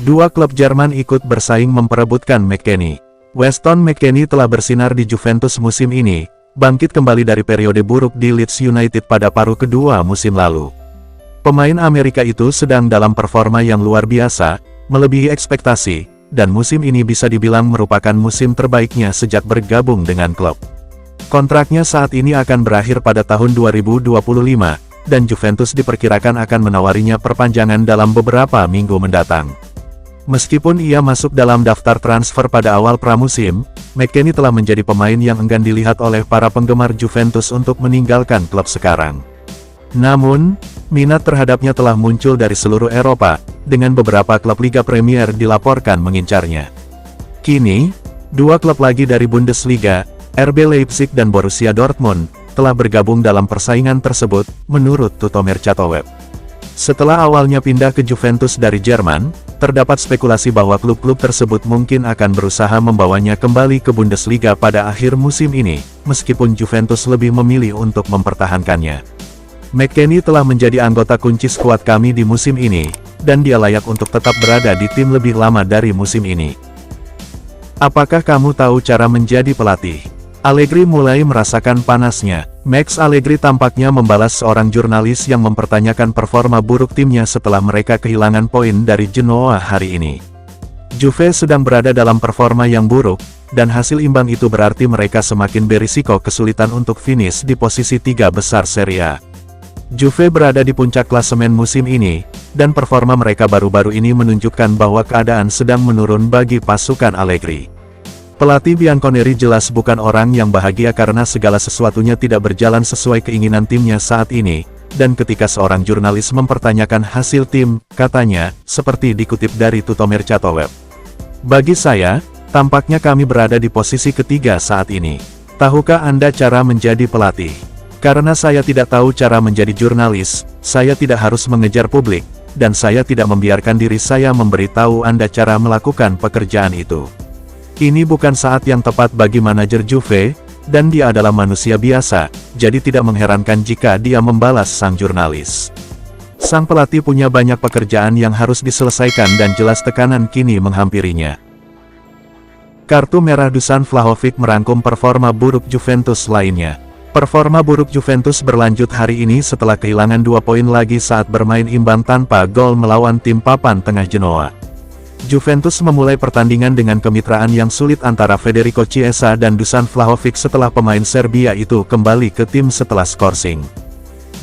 Dua klub Jerman ikut bersaing memperebutkan McKennie. Weston McKennie telah bersinar di Juventus musim ini, bangkit kembali dari periode buruk di Leeds United pada paruh kedua musim lalu. Pemain Amerika itu sedang dalam performa yang luar biasa, melebihi ekspektasi, dan musim ini bisa dibilang merupakan musim terbaiknya sejak bergabung dengan klub. Kontraknya saat ini akan berakhir pada tahun 2025, dan Juventus diperkirakan akan menawarinya perpanjangan dalam beberapa minggu mendatang. Meskipun ia masuk dalam daftar transfer pada awal pramusim, McKennie telah menjadi pemain yang enggan dilihat oleh para penggemar Juventus untuk meninggalkan klub sekarang. Namun, minat terhadapnya telah muncul dari seluruh Eropa, dengan beberapa klub Liga Premier dilaporkan mengincarnya. Kini, dua klub lagi dari Bundesliga, RB Leipzig dan Borussia Dortmund, telah bergabung dalam persaingan tersebut, menurut Tuttomercato-Web. Setelah awalnya pindah ke Juventus dari Jerman, terdapat spekulasi bahwa klub-klub tersebut mungkin akan berusaha membawanya kembali ke Bundesliga pada akhir musim ini, meskipun Juventus lebih memilih untuk mempertahankannya. McKennie telah menjadi anggota kunci skuad kami di musim ini, dan dia layak untuk tetap berada di tim lebih lama dari musim ini. Apakah kamu tahu cara menjadi pelatih? Allegri mulai merasakan panasnya. Max Allegri tampaknya membalas seorang jurnalis yang mempertanyakan performa buruk timnya setelah mereka kehilangan poin dari Genoa hari ini. Juve sedang berada dalam performa yang buruk, dan hasil imbang itu berarti mereka semakin berisiko kesulitan untuk finish di posisi 3 besar Serie A. Juve berada di puncak klasemen musim ini, dan performa mereka baru-baru ini menunjukkan bahwa keadaan sedang menurun bagi pasukan Allegri. Pelatih Bianconeri jelas bukan orang yang bahagia karena segala sesuatunya tidak berjalan sesuai keinginan timnya saat ini, dan ketika seorang jurnalis mempertanyakan hasil tim, katanya, seperti dikutip dari Tuttomercato-Web. Bagi saya, tampaknya kami berada di posisi ketiga saat ini. Tahukah Anda cara menjadi pelatih? Karena saya tidak tahu cara menjadi jurnalis, saya tidak harus mengejar publik, dan saya tidak membiarkan diri saya memberitahu Anda cara melakukan pekerjaan itu. Ini bukan saat yang tepat bagi manajer Juve, dan dia adalah manusia biasa, jadi tidak mengherankan jika dia membalas sang jurnalis. Sang pelatih punya banyak pekerjaan yang harus diselesaikan dan jelas tekanan kini menghampirinya. Kartu merah Dusan Vlahovic merangkum performa buruk Juventus lainnya. Performa buruk Juventus berlanjut hari ini setelah kehilangan 2 poin lagi saat bermain imbang tanpa gol melawan tim papan tengah Genoa. Juventus memulai pertandingan dengan kemitraan yang sulit antara Federico Chiesa dan Dusan Vlahovic setelah pemain Serbia itu kembali ke tim setelah skorsing.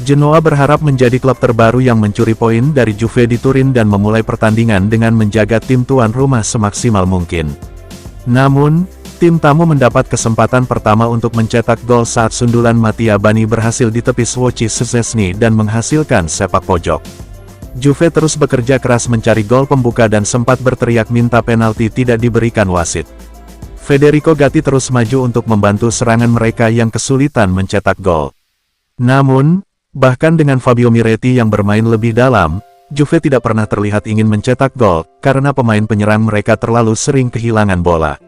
Genoa berharap menjadi klub terbaru yang mencuri poin dari Juve di Turin dan memulai pertandingan dengan menjaga tim tuan rumah semaksimal mungkin. Namun, tim tamu mendapat kesempatan pertama untuk mencetak gol saat sundulan Mattia Bani berhasil ditepis Wojciech Szczesny dan menghasilkan sepak pojok. Juve terus bekerja keras mencari gol pembuka dan sempat berteriak minta penalti tidak diberikan wasit. Federico Gatti terus maju untuk membantu serangan mereka yang kesulitan mencetak gol. Namun, bahkan dengan Fabio Miretti yang bermain lebih dalam, Juve tidak pernah terlihat ingin mencetak gol, karena pemain penyerang mereka terlalu sering kehilangan bola.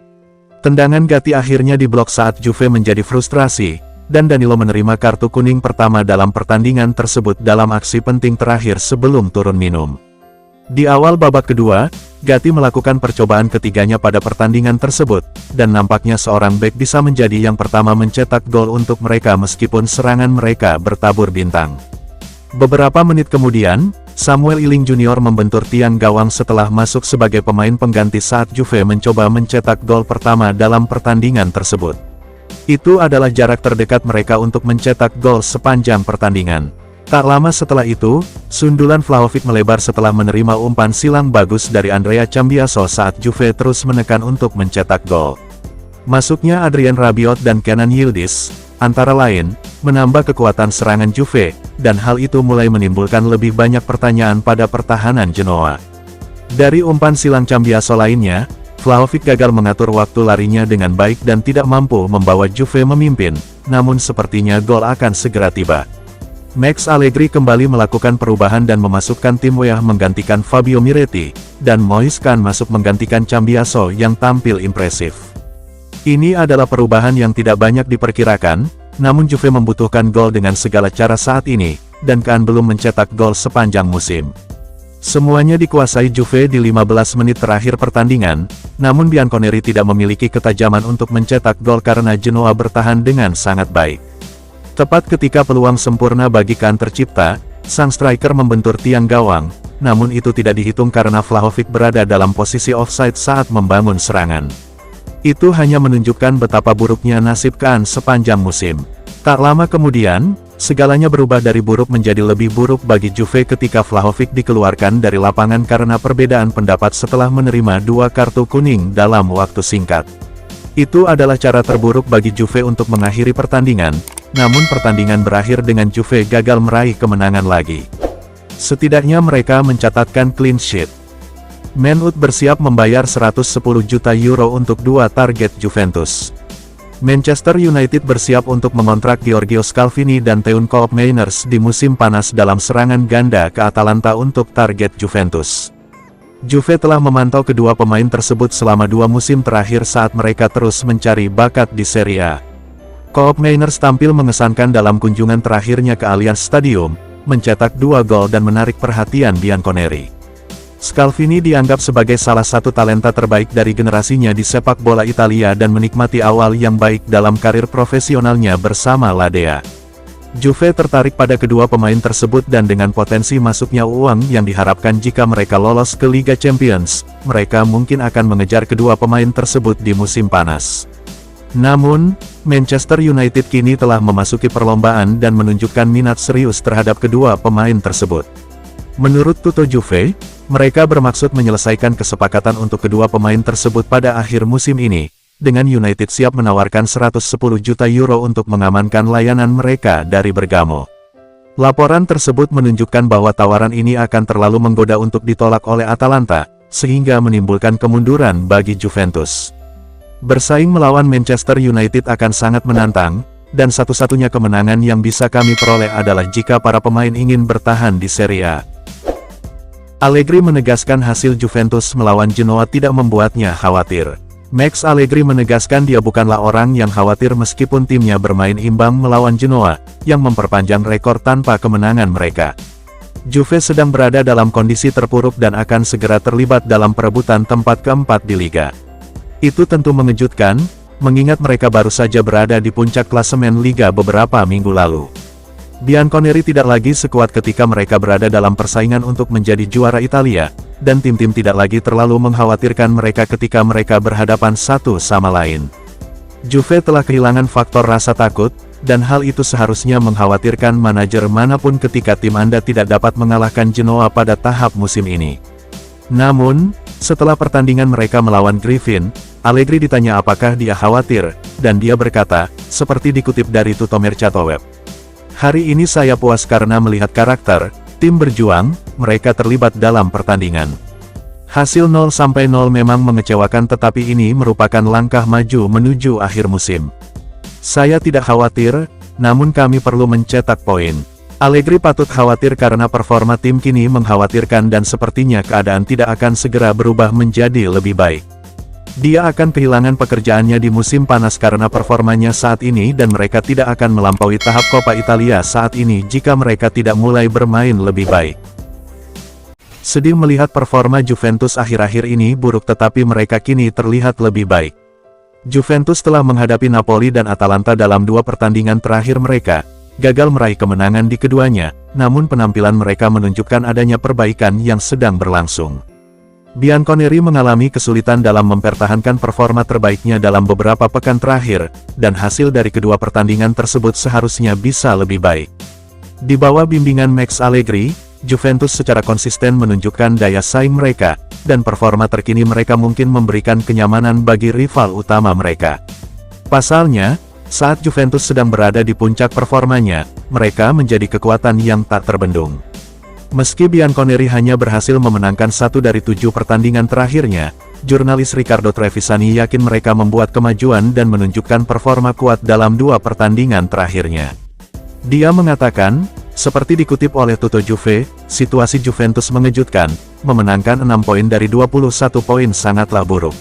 Tendangan Gatti akhirnya diblok saat Juve menjadi frustrasi, dan Danilo menerima kartu kuning pertama dalam pertandingan tersebut dalam aksi penting terakhir sebelum turun minum. Di awal babak kedua, Gatti melakukan percobaan ketiganya pada pertandingan tersebut, dan nampaknya seorang bek bisa menjadi yang pertama mencetak gol untuk mereka meskipun serangan mereka bertabur bintang. Beberapa menit kemudian, Samuel Iling Junior membentur tiang gawang setelah masuk sebagai pemain pengganti saat Juve mencoba mencetak gol pertama dalam pertandingan tersebut. Itu adalah jarak terdekat mereka untuk mencetak gol sepanjang pertandingan. Tak lama setelah itu, sundulan Vlahovic melebar setelah menerima umpan silang bagus dari Andrea Cambiaso saat Juve terus menekan untuk mencetak gol. Masuknya Adrien Rabiot dan Kenan Yildiz, antara lain, menambah kekuatan serangan Juve, dan hal itu mulai menimbulkan lebih banyak pertanyaan pada pertahanan Genoa. Dari umpan silang Cambiaso lainnya, Vlahovic gagal mengatur waktu larinya dengan baik dan tidak mampu membawa Juve memimpin, namun sepertinya gol akan segera tiba. Max Allegri kembali melakukan perubahan dan memasukkan Tim Weah menggantikan Fabio Miretti, dan Moise Kean masuk menggantikan Cambiaso yang tampil impresif. Ini adalah perubahan yang tidak banyak diperkirakan, namun Juve membutuhkan gol dengan segala cara saat ini, dan Kean belum mencetak gol sepanjang musim. Semuanya dikuasai Juve di 15 menit terakhir pertandingan, namun Bianconeri tidak memiliki ketajaman untuk mencetak gol karena Genoa bertahan dengan sangat baik. Tepat ketika peluang sempurna bagi Kahn tercipta, sang striker membentur tiang gawang, namun itu tidak dihitung karena Vlahovic berada dalam posisi offside saat membangun serangan. Itu hanya menunjukkan betapa buruknya nasib Kahn sepanjang musim. Tak lama kemudian, segalanya berubah dari buruk menjadi lebih buruk bagi Juve ketika Vlahovic dikeluarkan dari lapangan karena perbedaan pendapat setelah menerima 2 kartu kuning dalam waktu singkat. Itu adalah cara terburuk bagi Juve untuk mengakhiri pertandingan, namun pertandingan berakhir dengan Juve gagal meraih kemenangan lagi. Setidaknya mereka mencatatkan clean sheet. Man Utd bersiap membayar 110 juta euro untuk 2 target Juventus. Manchester United bersiap untuk mengontrak Giorgio Scalvini dan Teun Koopmeiners di musim panas dalam serangan ganda ke Atalanta untuk target Juventus. Juve telah memantau kedua pemain tersebut selama 2 musim terakhir saat mereka terus mencari bakat di Serie A. Koopmeiners tampil mengesankan dalam kunjungan terakhirnya ke Allianz Stadium, mencetak 2 gol dan menarik perhatian Bianconeri. Scalvini dianggap sebagai salah satu talenta terbaik dari generasinya di sepak bola Italia dan menikmati awal yang baik dalam karir profesionalnya bersama La Dea. Juve tertarik pada kedua pemain tersebut dan dengan potensi masuknya uang yang diharapkan jika mereka lolos ke Liga Champions, mereka mungkin akan mengejar kedua pemain tersebut di musim panas. Namun, Manchester United kini telah memasuki perlombaan dan menunjukkan minat serius terhadap kedua pemain tersebut. Menurut Tutto Juve, mereka bermaksud menyelesaikan kesepakatan untuk kedua pemain tersebut pada akhir musim ini, dengan United siap menawarkan 110 juta euro untuk mengamankan layanan mereka dari Bergamo. Laporan tersebut menunjukkan bahwa tawaran ini akan terlalu menggoda untuk ditolak oleh Atalanta, sehingga menimbulkan kemunduran bagi Juventus. Bersaing melawan Manchester United akan sangat menantang, dan satu-satunya kemenangan yang bisa kami peroleh adalah jika para pemain ingin bertahan di Serie A. Allegri menegaskan hasil Juventus melawan Genoa tidak membuatnya khawatir. Max Allegri menegaskan dia bukanlah orang yang khawatir meskipun timnya bermain imbang melawan Genoa, yang memperpanjang rekor tanpa kemenangan mereka. Juve sedang berada dalam kondisi terpuruk dan akan segera terlibat dalam perebutan tempat keempat di Liga. Itu tentu mengejutkan, mengingat mereka baru saja berada di puncak klasemen Liga beberapa minggu lalu. Bianconeri tidak lagi sekuat ketika mereka berada dalam persaingan untuk menjadi juara Italia, dan tim-tim tidak lagi terlalu mengkhawatirkan mereka ketika mereka berhadapan satu sama lain. Juve telah kehilangan faktor rasa takut, dan hal itu seharusnya mengkhawatirkan manajer manapun ketika tim Anda tidak dapat mengalahkan Genoa pada tahap musim ini. Namun, setelah pertandingan mereka melawan Griffin, Allegri ditanya apakah dia khawatir, dan dia berkata, seperti dikutip dari Tutto Mercato Web. Hari ini saya puas karena melihat karakter, tim berjuang, mereka terlibat dalam pertandingan. Hasil 0-0 memang mengecewakan tetapi ini merupakan langkah maju menuju akhir musim. Saya tidak khawatir, namun kami perlu mencetak poin. Allegri patut khawatir karena performa tim kini mengkhawatirkan dan sepertinya keadaan tidak akan segera berubah menjadi lebih baik. Dia akan kehilangan pekerjaannya di musim panas karena performanya saat ini dan mereka tidak akan melampaui tahap Coppa Italia saat ini jika mereka tidak mulai bermain lebih baik. Sedih melihat performa Juventus akhir-akhir ini buruk tetapi mereka kini terlihat lebih baik. Juventus telah menghadapi Napoli dan Atalanta dalam 2 pertandingan terakhir mereka, gagal meraih kemenangan di keduanya, namun penampilan mereka menunjukkan adanya perbaikan yang sedang berlangsung. Bianconeri mengalami kesulitan dalam mempertahankan performa terbaiknya dalam beberapa pekan terakhir, dan hasil dari kedua pertandingan tersebut seharusnya bisa lebih baik. Di bawah bimbingan Max Allegri, Juventus secara konsisten menunjukkan daya saing mereka, dan performa terkini mereka mungkin memberikan kenyamanan bagi rival utama mereka. Pasalnya, saat Juventus sedang berada di puncak performanya, mereka menjadi kekuatan yang tak terbendung. Meski Bianconeri hanya berhasil memenangkan 1 dari 7 pertandingan terakhirnya, jurnalis Riccardo Trevisani yakin mereka membuat kemajuan dan menunjukkan performa kuat dalam 2 pertandingan terakhirnya. Dia mengatakan, seperti dikutip oleh Tutto Juve, situasi Juventus mengejutkan, memenangkan 6 poin dari 21 poin sangatlah buruk.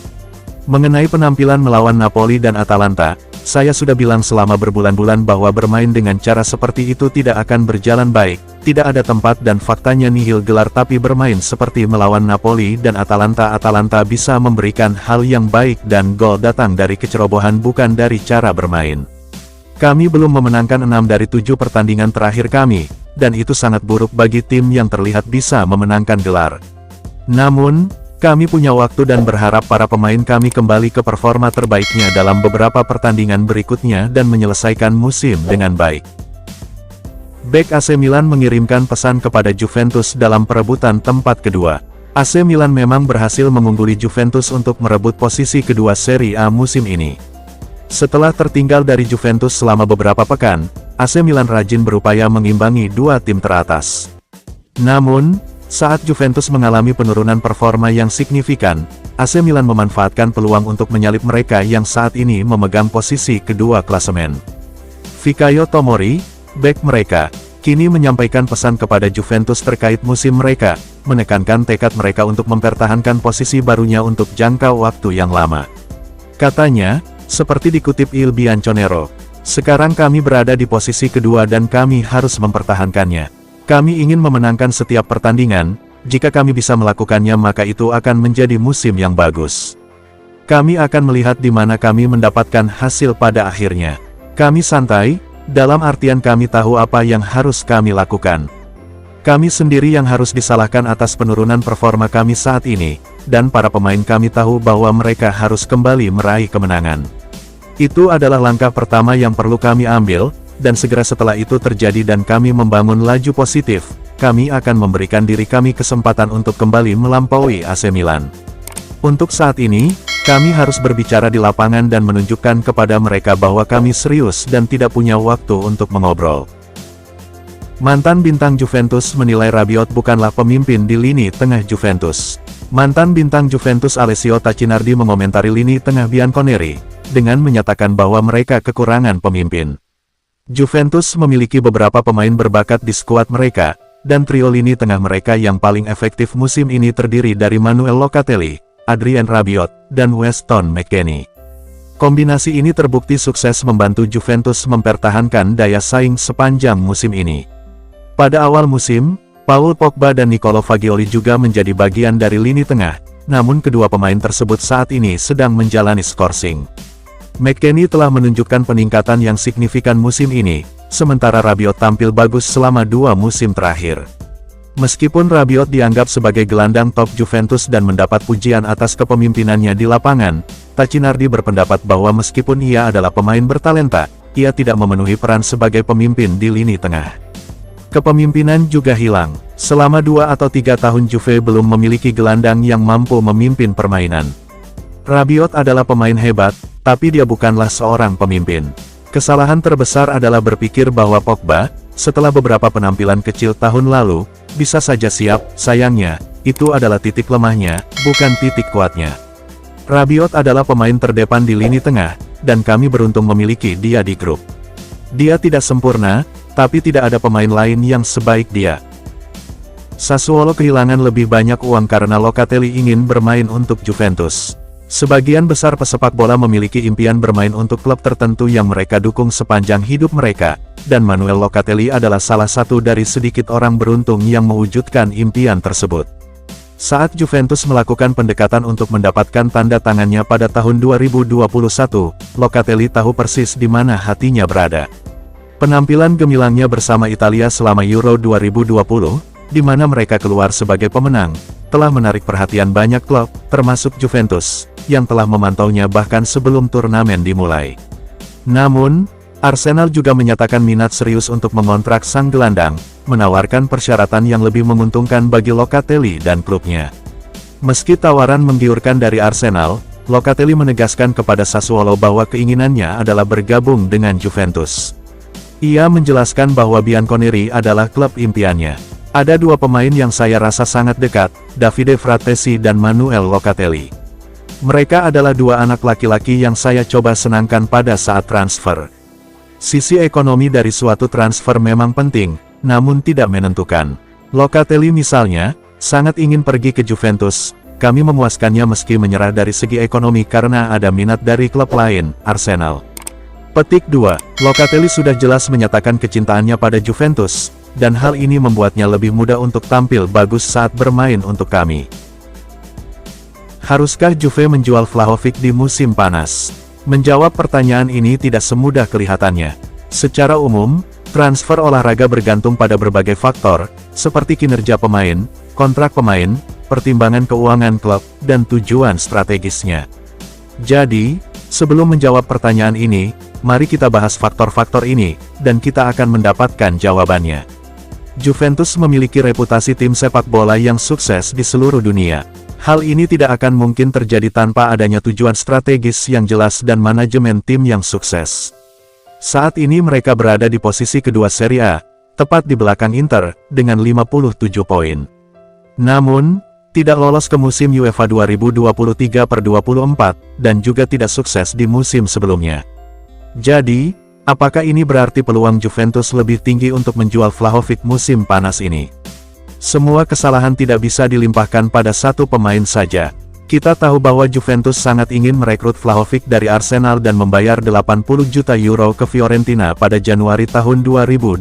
Mengenai penampilan melawan Napoli dan Atalanta, saya sudah bilang selama berbulan-bulan bahwa bermain dengan cara seperti itu tidak akan berjalan baik, tidak ada tempat dan faktanya nihil gelar tapi bermain seperti melawan Napoli dan Atalanta. Atalanta bisa memberikan hal yang baik dan gol datang dari kecerobohan bukan dari cara bermain. Kami belum memenangkan 6 dari 7 pertandingan terakhir kami, dan itu sangat buruk bagi tim yang terlihat bisa memenangkan gelar. Namun, kami punya waktu dan berharap para pemain kami kembali ke performa terbaiknya dalam beberapa pertandingan berikutnya dan menyelesaikan musim dengan baik. Bek AC Milan mengirimkan pesan kepada Juventus dalam perebutan tempat kedua. AC Milan memang berhasil mengungguli Juventus untuk merebut posisi kedua Serie A musim ini. Setelah tertinggal dari Juventus selama beberapa pekan, AC Milan rajin berupaya mengimbangi dua tim teratas. Namun, saat Juventus mengalami penurunan performa yang signifikan, AC Milan memanfaatkan peluang untuk menyalip mereka yang saat ini memegang posisi kedua klasemen. Fikayo Tomori, bek mereka, kini menyampaikan pesan kepada Juventus terkait musim mereka, menekankan tekad mereka untuk mempertahankan posisi barunya untuk jangka waktu yang lama. Katanya, seperti dikutip Il Bianconero, "Sekarang kami berada di posisi kedua dan kami harus mempertahankannya. Kami ingin memenangkan setiap pertandingan, jika kami bisa melakukannya maka itu akan menjadi musim yang bagus. Kami akan melihat di mana kami mendapatkan hasil pada akhirnya. Kami santai, dalam artian kami tahu apa yang harus kami lakukan. Kami sendiri yang harus disalahkan atas penurunan performa kami saat ini, dan para pemain kami tahu bahwa mereka harus kembali meraih kemenangan. Itu adalah langkah pertama yang perlu kami ambil, dan segera setelah itu terjadi dan kami membangun laju positif, kami akan memberikan diri kami kesempatan untuk kembali melampaui AC Milan. Untuk saat ini, kami harus berbicara di lapangan dan menunjukkan kepada mereka bahwa kami serius dan tidak punya waktu untuk mengobrol." Mantan bintang Juventus menilai Rabiot bukanlah pemimpin di lini tengah Juventus. Mantan bintang Juventus Alessio Tacinardi mengomentari lini tengah Bianconeri, dengan menyatakan bahwa mereka kekurangan pemimpin. Juventus memiliki beberapa pemain berbakat di skuad mereka, dan trio lini tengah mereka yang paling efektif musim ini terdiri dari Manuel Locatelli, Adrien Rabiot, dan Weston McKennie. Kombinasi ini terbukti sukses membantu Juventus mempertahankan daya saing sepanjang musim ini. Pada awal musim, Paul Pogba dan Nicolo Fagioli juga menjadi bagian dari lini tengah, namun kedua pemain tersebut saat ini sedang menjalani skorsing. McKennie telah menunjukkan peningkatan yang signifikan musim ini, sementara Rabiot tampil bagus selama 2 musim terakhir. Meskipun Rabiot dianggap sebagai gelandang top Juventus dan mendapat pujian atas kepemimpinannya di lapangan, Tacinardi berpendapat bahwa meskipun ia adalah pemain bertalenta, ia tidak memenuhi peran sebagai pemimpin di lini tengah. Kepemimpinan juga hilang. Selama 2 atau 3 tahun Juve belum memiliki gelandang yang mampu memimpin permainan. Rabiot adalah pemain hebat, tapi dia bukanlah seorang pemimpin. Kesalahan terbesar adalah berpikir bahwa Pogba, setelah beberapa penampilan kecil tahun lalu, bisa saja siap. Sayangnya, itu adalah titik lemahnya, bukan titik kuatnya. Rabiot adalah pemain terdepan di lini tengah, dan kami beruntung memiliki dia di grup. Dia tidak sempurna, tapi tidak ada pemain lain yang sebaik dia. Sassuolo kehilangan lebih banyak uang karena Locatelli ingin bermain untuk Juventus. Sebagian besar pesepak bola memiliki impian bermain untuk klub tertentu yang mereka dukung sepanjang hidup mereka, dan Manuel Locatelli adalah salah satu dari sedikit orang beruntung yang mewujudkan impian tersebut. Saat Juventus melakukan pendekatan untuk mendapatkan tanda tangannya pada tahun 2021, Locatelli tahu persis di mana hatinya berada. Penampilan gemilangnya bersama Italia selama Euro 2020, di mana mereka keluar sebagai pemenang, telah menarik perhatian banyak klub, termasuk Juventus, yang telah memantaunya bahkan sebelum turnamen dimulai. Namun, Arsenal juga menyatakan minat serius untuk mengontrak sang gelandang, menawarkan persyaratan yang lebih menguntungkan bagi Locatelli dan klubnya. Meski tawaran menggiurkan dari Arsenal, Locatelli menegaskan kepada Sassuolo bahwa keinginannya adalah bergabung dengan Juventus. Ia menjelaskan bahwa Bianconeri adalah klub impiannya. Ada 2 pemain yang saya rasa sangat dekat, Davide Fratesi dan Manuel Locatelli. Mereka adalah 2 anak laki-laki yang saya coba senangkan pada saat transfer. Sisi ekonomi dari suatu transfer memang penting, namun tidak menentukan. Locatelli misalnya, sangat ingin pergi ke Juventus, kami memuaskannya meski menyerah dari segi ekonomi karena ada minat dari klub lain, Arsenal. Petik 2. Locatelli sudah jelas menyatakan kecintaannya pada Juventus, dan hal ini membuatnya lebih mudah untuk tampil bagus saat bermain untuk kami. Haruskah Juve menjual Vlahovic di musim panas? Menjawab pertanyaan ini tidak semudah kelihatannya. Secara umum, transfer olahraga bergantung pada berbagai faktor, seperti kinerja pemain, kontrak pemain, pertimbangan keuangan klub, dan tujuan strategisnya. Jadi, sebelum menjawab pertanyaan ini, mari kita bahas faktor-faktor ini, dan kita akan mendapatkan jawabannya. Juventus memiliki reputasi tim sepak bola yang sukses di seluruh dunia. Hal ini tidak akan mungkin terjadi tanpa adanya tujuan strategis yang jelas dan manajemen tim yang sukses. Saat ini mereka berada di posisi kedua Serie A, tepat di belakang Inter, dengan 57 poin. Namun, tidak lolos ke musim UEFA 2023/24, dan juga tidak sukses di musim sebelumnya. Jadi, apakah ini berarti peluang Juventus lebih tinggi untuk menjual Vlahovic musim panas ini? Semua kesalahan tidak bisa dilimpahkan pada satu pemain saja. Kita tahu bahwa Juventus sangat ingin merekrut Vlahovic dari Arsenal dan membayar 80 juta euro ke Fiorentina pada Januari tahun 2022.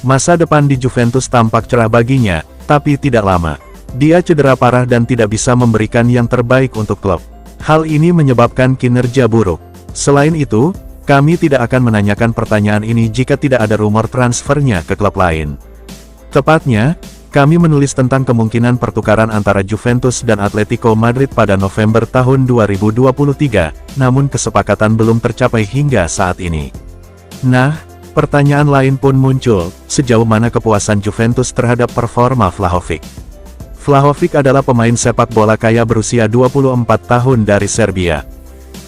Masa depan di Juventus tampak cerah baginya, tapi tidak lama. Dia cedera parah dan tidak bisa memberikan yang terbaik untuk klub. Hal ini menyebabkan kinerja buruk. Selain itu, kami tidak akan menanyakan pertanyaan ini jika tidak ada rumor transfernya ke klub lain. Tepatnya, kami menulis tentang kemungkinan pertukaran antara Juventus dan Atletico Madrid pada November tahun 2023, namun kesepakatan belum tercapai hingga saat ini. Nah, pertanyaan lain pun muncul, sejauh mana kepuasan Juventus terhadap performa Vlahovic. Vlahovic adalah pemain sepak bola kaya berusia 24 tahun dari Serbia.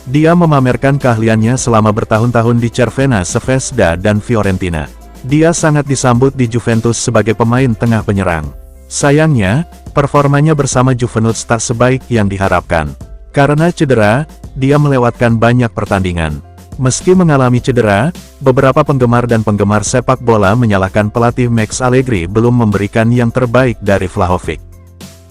Dia memamerkan keahliannya selama bertahun-tahun di Crvena Zvezda dan Fiorentina. Dia sangat disambut di Juventus sebagai pemain tengah penyerang. Sayangnya, performanya bersama Juventus tak sebaik yang diharapkan. Karena cedera, dia melewatkan banyak pertandingan. Meski mengalami cedera, beberapa penggemar dan penggemar sepak bola menyalahkan pelatih Max Allegri belum memberikan yang terbaik dari Vlahovic.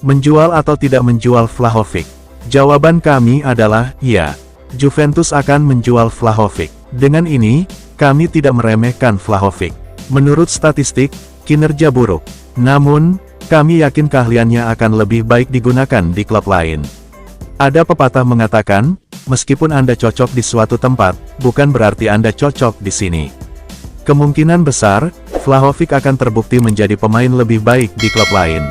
Menjual atau tidak menjual Vlahovic? Jawaban kami adalah, ya. Juventus akan menjual Vlahovic. Dengan ini, kami tidak meremehkan Vlahovic. Menurut statistik, kinerja buruk. Namun, kami yakin keahliannya akan lebih baik digunakan di klub lain. Ada pepatah mengatakan, meskipun Anda cocok di suatu tempat, bukan berarti Anda cocok di sini. Kemungkinan besar, Vlahovic akan terbukti menjadi pemain lebih baik di klub lain.